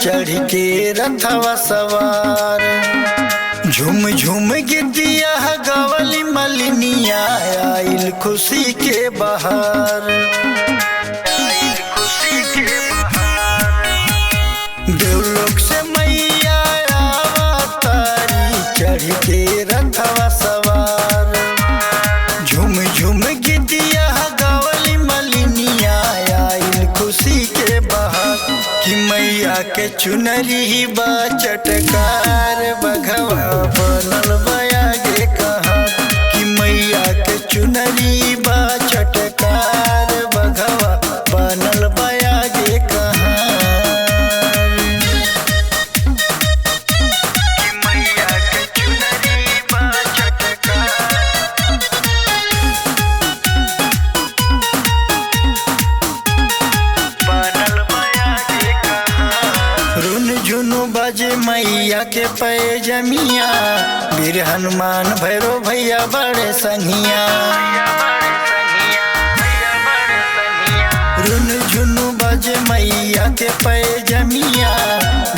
चढ़ के रथवा सवार। झूम झूम गिद्दिया गवली मलिनिया आइल खुशी के बहार। देवलोक से मैया आवतारी चढ़ के रथवा सवार। झूम झूम गिद्दिया गवली मलिनिया आइल खुशी के बहार। कि मैया के चुनरी बा चटकार बघवा बनल बयागे कहाँ। कि मैया के चुनरी बा चटकार बघवा बनल बयागे कहाँ। कि मैया के चुनरी बा चटकार बनल बयागे कहाँ। रुन झुनु बजे मैया के पैजमिया वीर हनुमान भैरो भैया बड़े संगिया। रुन झुनु बजे मैया के पैजमिया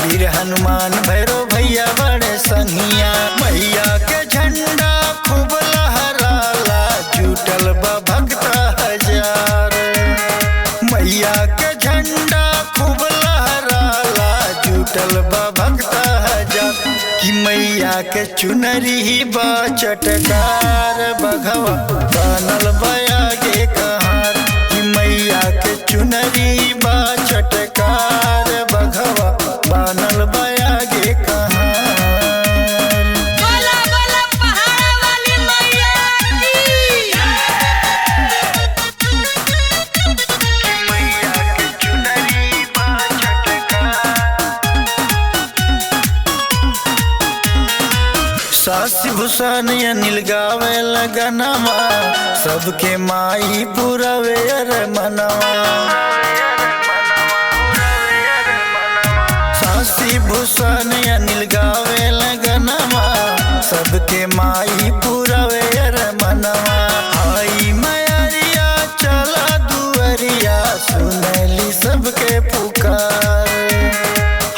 वीर हनुमान भैरो भैया बड़े संगिया। मैया के झंडा खूब लहराला जुटल बा भक्त हजार। मैया के झंडा खूब लहराला जुटल बा भक्त हजार। कि मैया के चुनरी बा चटकार बघवा बनल बयागे कहाँ। कि मैया के चुनरी बा चटकार बघवा बनल बयागे कहाँ। बोला बोला पहाड़ा वाली मैया कि मैया के चुनरी बा चटकार। सासी भूषण अनिल गावे लगनवा सबके माई पुरवे अरे मनवा। सासी भूषण अनिल गावे लगनवा सबके माई पुरवे अरे मनवा। आई मैरिया चला दुअरिया सुनली सबके पुकार।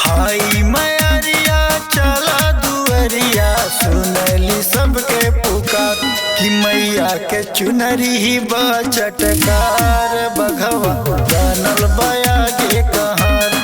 हाई मैरिया चला दुअरिया सुनली सबके पुकार। कि मैया के चुनरी बा चटकार बघवा बनल बयागे कहाँ।